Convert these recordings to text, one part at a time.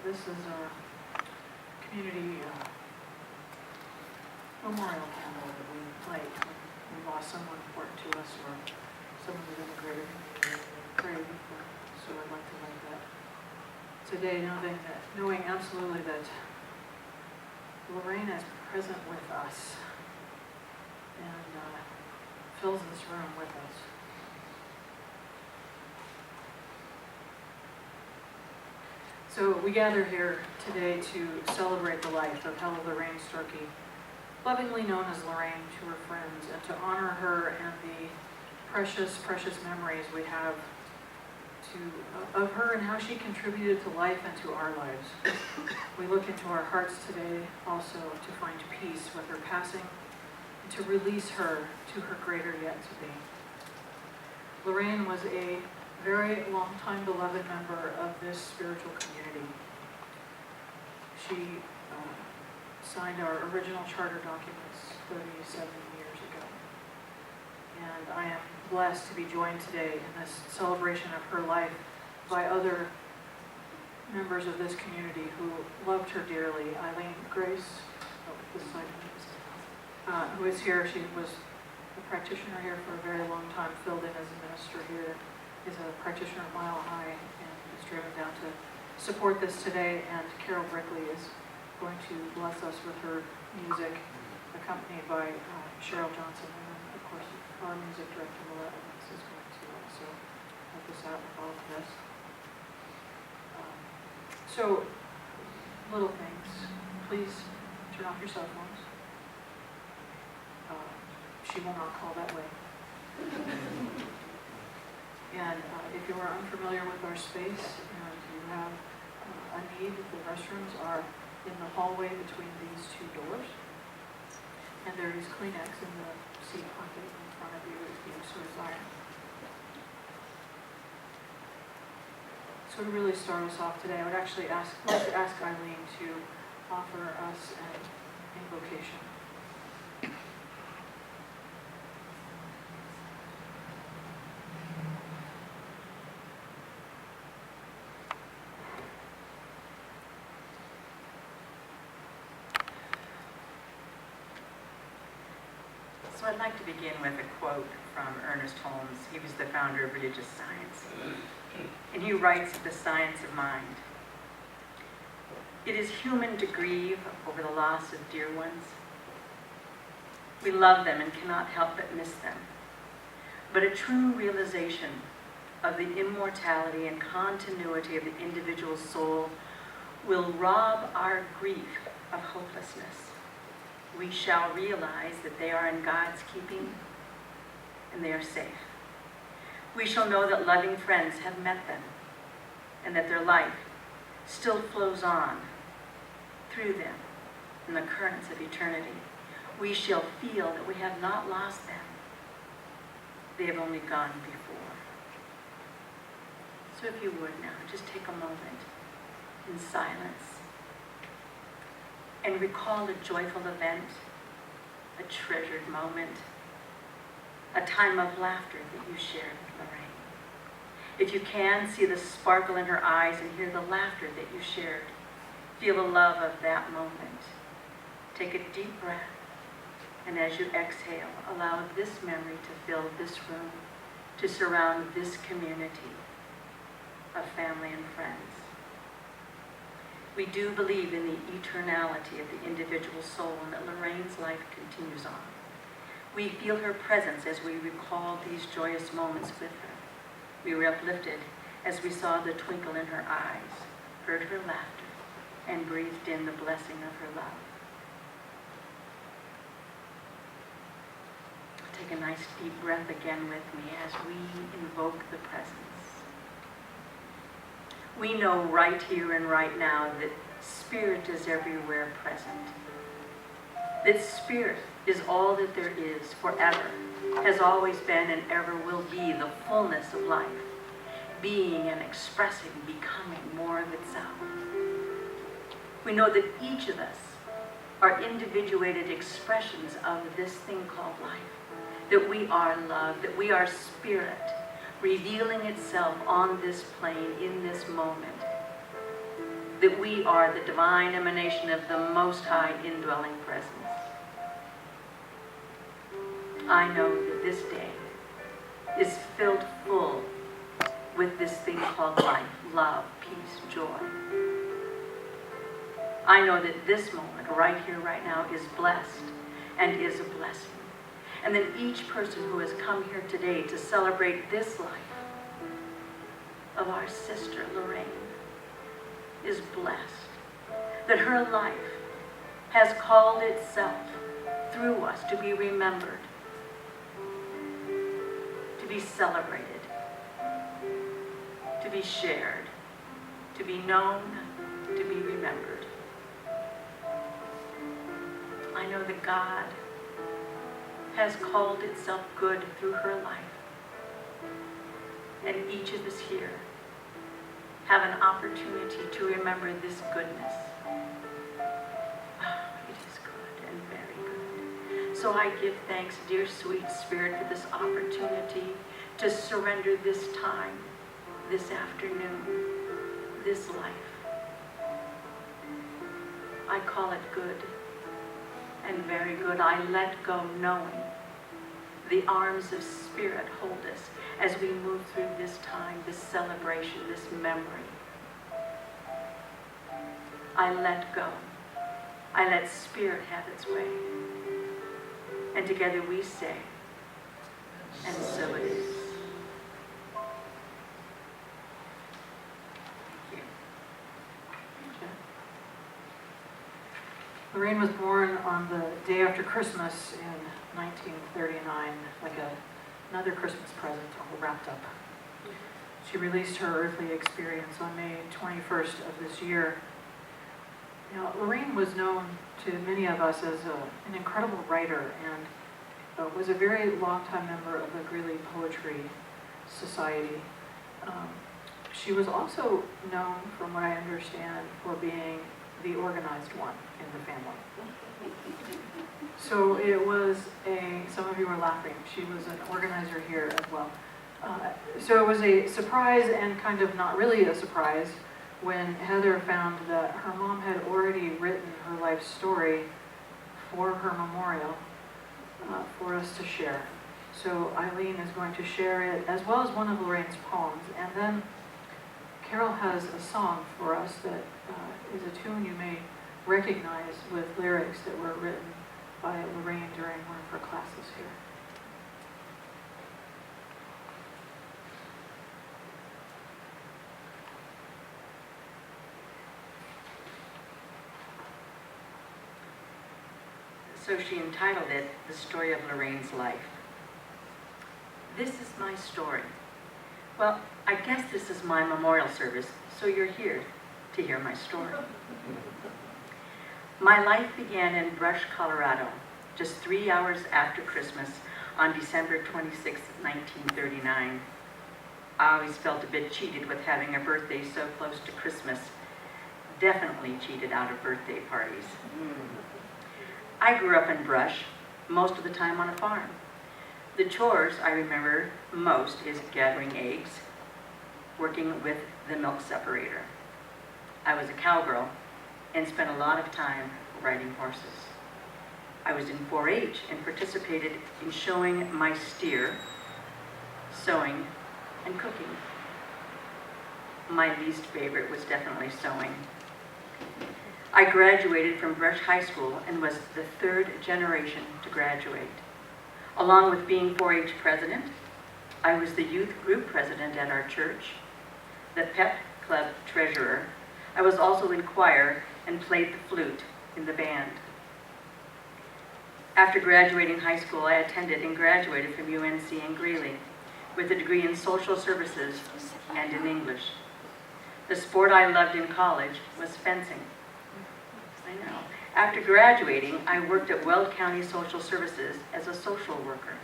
This is a community memorial candle that we light when we lost someone important to us or someone within the greater community. So I'd like to light that today, knowing absolutely that Raine is present with us and fills this room with us. So we gather here today to celebrate the life of Raine Starkey, lovingly known as Raine to her friends, and to honor her and the precious, precious memories we have of her and how she contributed to life and to our lives. We look into our hearts today also to find peace with her passing and to release her to her greater yet to be. Raine was a very long-time beloved member of this spiritual community. She signed our original charter documents 37 years ago. And I am blessed to be joined today in this celebration of her life by other members of this community who loved her dearly. Eileen Grace, who is here. She was a practitioner here for a very long time, filled in as a minister here, is a practitioner at Mile High, and is driven down to support this today. And Carol Brickley is going to bless us with her music, accompanied by Cheryl Johnson, and of course our music director Millette Evans is going to also help us out with all of this. So, little things. Please turn off your cell phones. She will not call that way. And if you are unfamiliar with our space and you have a need, the restrooms are in the hallway between these two doors. And there is Kleenex in the seat pocket in front of you if you so desire. So to really start us off today, I would actually like to ask Eileen to offer us an invocation. So I'd like to begin with a quote from Ernest Holmes. He was the founder of religious science. And he writes of the science of mind. It is human to grieve over the loss of dear ones. We love them and cannot help but miss them. But a true realization of the immortality and continuity of the individual soul will rob our grief of hopelessness. We shall realize that they are in God's keeping and they are safe. We shall know that loving friends have met them and that their life still flows on through them in the currents of eternity. We shall feel that we have not lost them. They have only gone before. So if you would now, just take a moment in silence and recall a joyful event, a treasured moment, a time of laughter that you shared with Raine. If you can, see the sparkle in her eyes and hear the laughter that you shared. Feel the love of that moment. Take a deep breath, and as you exhale, allow this memory to fill this room, to surround this community of family and friends. We do believe in the eternality of the individual soul and that Raine's life continues on. We feel her presence as we recall these joyous moments with her. We were uplifted as we saw the twinkle in her eyes, heard her laughter, and breathed in the blessing of her love. Take a nice deep breath again with me as we invoke the presence. We know right here and right now that Spirit is everywhere present. That Spirit is all that there is forever, has always been and ever will be the fullness of life, being and expressing, becoming more of itself. We know that each of us are individuated expressions of this thing called life, that we are love, that we are Spirit, revealing itself on this plane in this moment. that we are the divine emanation of the Most High indwelling presence. I know that this day is filled full with this thing called life, love, peace, joy. I know that this moment, right here, right now, is blessed and is a blessing. And that each person who has come here today to celebrate this life of our sister Raine is blessed. That her life has called itself through us to be remembered, to be celebrated, to be shared, to be known, to be remembered. I know that God has called itself good through her life. And each of us here have an opportunity to remember this goodness. Oh, it is good and very good. So I give thanks, dear sweet Spirit, for this opportunity to surrender this time, this afternoon, this life. I call it good and very good. I let go knowing the arms of Spirit hold us as we move through this time, this celebration, this memory. I let go. I let Spirit have its way. And together we say, and so it is. Thank you. Raine was born on the day after Christmas in 1939, like another Christmas present all wrapped up. She released her earthly experience on May 21st of this year. Now, Raine was known to many of us as an incredible writer and was a very long-time member of the Greeley Poetry Society. She was also known, from what I understand, for being the organized one in the family. So it was some of you were laughing, she was an organizer here as well. So it was a surprise and kind of not really a surprise when Heather found that her mom had already written her life story for her memorial for us to share. So Eileen is going to share it as well as one of Lorraine's poems. And then Carol has a song for us that is a tune you may recognize with lyrics that were written by Raine during one of her classes here. So she entitled it, The Story of Lorraine's Life. This is my story. Well, I guess this is my memorial service, so you're here to hear my story. My life began in Brush, Colorado, just 3 hours after Christmas on December 26, 1939. I always felt a bit cheated with having a birthday so close to Christmas. Definitely cheated out of birthday parties. I grew up in Brush, most of the time on a farm. The chores I remember most is gathering eggs, working with the milk separator. I was a cowgirl and spent a lot of time riding horses. I was in 4-H and participated in showing my steer, sewing, and cooking. My least favorite was definitely sewing. I graduated from Brush High School and was the 3rd generation to graduate. Along with being 4-H president, I was the youth group president at our church, the pep club treasurer. I was also in choir and played the flute in the band. After graduating high school, I attended and graduated from UNC in Greeley with a degree in social services and in English. The sport I loved in college was fencing. I know. After graduating, I worked at Weld County Social Services as a social worker.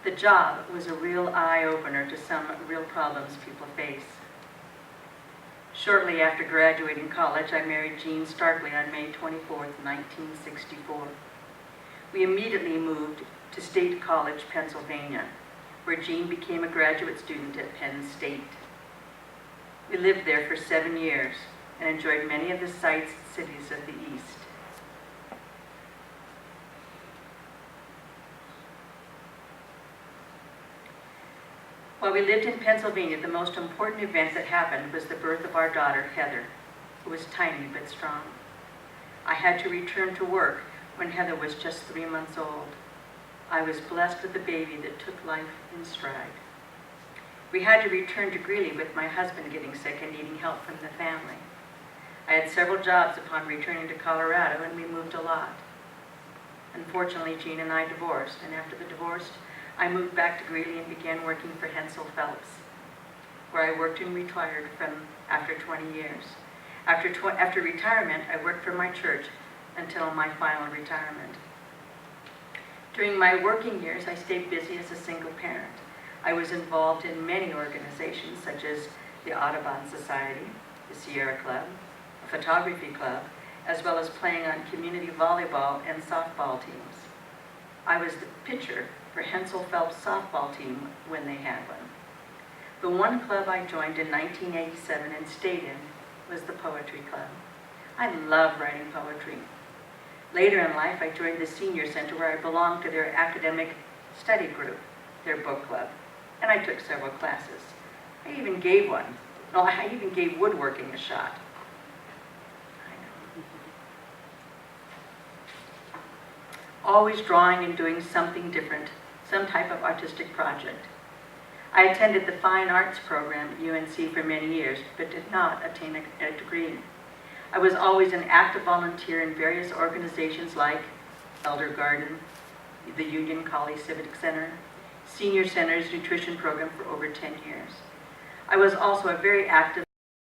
The job was a real eye-opener to some real problems people face. Shortly after graduating college, I married Jean Starkey on May 24, 1964. We immediately moved to State College, Pennsylvania, where Jean became a graduate student at Penn State. We lived there for 7 years, and enjoyed many of the sights and cities of the East. While we lived in Pennsylvania, the most important event that happened was the birth of our daughter, Heather, who was tiny but strong. I had to return to work when Heather was just 3 months old. I was blessed with a baby that took life in stride. We had to return to Greeley with my husband getting sick and needing help from the family. I had several jobs upon returning to Colorado, and we moved a lot. Unfortunately, Jean and I divorced, and after the divorce, I moved back to Greeley and began working for Hensel Phelps, where I worked and retired from after 20 years. After retirement, I worked for my church until my final retirement. During my working years, I stayed busy as a single parent. I was involved in many organizations such as the Audubon Society, the Sierra Club, a photography club, as well as playing on community volleyball and softball teams. I was the pitcher for Hensel Phelps' softball team when they had one. The one club I joined in 1987 and stayed in was the Poetry Club. I love writing poetry. Later in life, I joined the Senior Center, where I belonged to their academic study group, their book club, and I took several classes. I even gave woodworking a shot. Always drawing and doing something different, some type of artistic project. I attended the Fine Arts program at UNC for many years, but did not attain a degree. I was always an active volunteer in various organizations like Elder Garden, the Union College Civic Center, Senior Center's nutrition program for over 10 years. I was also a very active